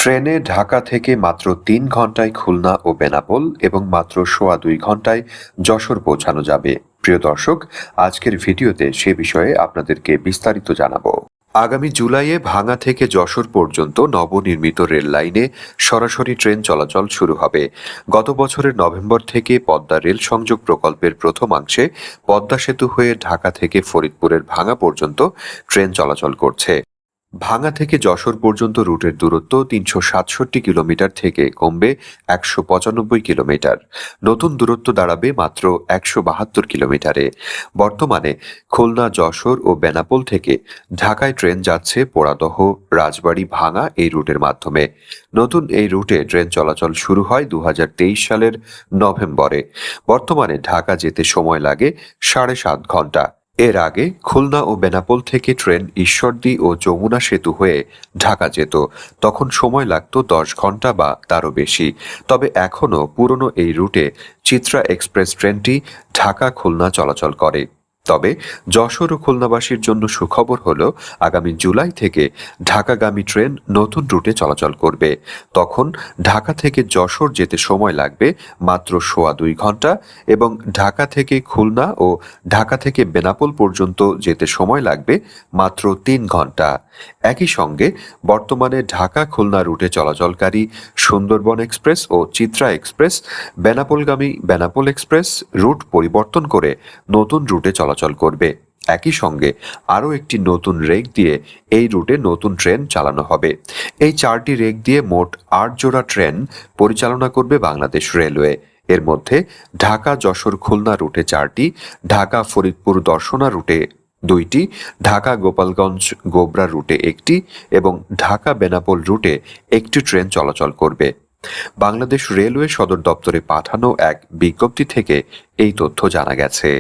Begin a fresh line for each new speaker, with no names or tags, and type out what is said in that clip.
ট্রেনে ঢাকা থেকে মাত্র ৩ ঘণ্টায় খুলনা ও বেনাপোল এবং মাত্র সোয়া ২ ঘণ্টায় যশোর পৌঁছানো যাবে। প্রিয় দর্শক, আজকের ভিডিওতে সে বিষয়ে আপনাদেরকে বিস্তারিত জানাবো। আগামী জুলাইয়ে ভাঙা থেকে যশোর পর্যন্ত নবনির্মিত রেল লাইনে সরাসরি ট্রেন চলাচল শুরু হবে। গত বছরের নভেম্বর থেকে পদ্মা রেল সংযোগ প্রকল্পের প্রথমাংশে পদ্মা সেতু হয়ে ঢাকা থেকে ফরিদপুরের ভাঙা পর্যন্ত ট্রেন চলাচল করছে। ভাঙা থেকে যশোর পর্যন্ত রুটের দূরত্ব ৩৬৭ কিলোমিটার থেকে কমবে ১৯৫ কিলোমিটার। নতুন দূরত্ব দাঁড়াবে মাত্র ১৭২ কিলোমিটারে। বর্তমানে খুলনা, যশোর ও বেনাপোল থেকে ঢাকায় ট্রেন যাচ্ছে পোড়াদহ, রাজবাড়ী, ভাঙা এই রুটের মাধ্যমে। নতুন এই রুটে ট্রেন চলাচল শুরু হয় ২০২৩ সালের নভেম্বরে। বর্তমানে ঢাকা যেতে সময় লাগে ৭.৫ ঘণ্টা। এর আগে খুলনা ও বেনাপোল থেকে ট্রেন ঈশ্বরদী ও যমুনা সেতু হয়ে ঢাকা যেত। তখন সময় লাগতো ১০ ঘণ্টা বা তারও বেশি। তবে এখনও পুরনো এই রুটে চিত্রা এক্সপ্রেস ট্রেনটি ঢাকা খুলনা চলাচল করে। তবে যশোর ও খুলনাবাসীর জন্য সুখবর হলো আগামী জুলাই থেকে ঢাকাগামী ট্রেন নতুন রুটে চলাচল করবে। তখন ঢাকা থেকে যশোর যেতে সময় লাগবে মাত্র সোয়া ২ ঘণ্টা এবং ঢাকা থেকে খুলনা ও ঢাকা থেকে বেনাপোল পর্যন্ত যেতে সময় লাগবে মাত্র ৩ ঘণ্টা। একই সঙ্গে বর্তমানে ঢাকা খুলনা রুটে চলাচলকারী সুন্দরবন এক্সপ্রেস ও চিত্রা এক্সপ্রেস বেনাপোলগামী বেনাপোল এক্সপ্রেস রুট পরিবর্তন করে নতুন রুটে চলাচল করবে। একই সঙ্গে আরও একটি নতুন রেক দিয়ে এই রুটে নতুন ট্রেন চালানো হবে। এই ৪টি রেক দিয়ে মোট ৮ জোড়া ট্রেন পরিচালনা করবে বাংলাদেশ রেলওয়ে। এর মধ্যে ঢাকা যশোর খুলনা রুটে ৪টি, ঢাকা ফরিদপুর দর্শনা রুটে ২টি, ঢাকা গোপালগঞ্জ গোবরা রুটে ১টি এবং ঢাকা বেনাপোল রুটে ১টি ট্রেন চলাচল করবে। বাংলাদেশ রেলওয়ে সদর দপ্তরে পাঠানো এক বিজ্ঞপ্তি থেকে এই তথ্য জানা গেছে।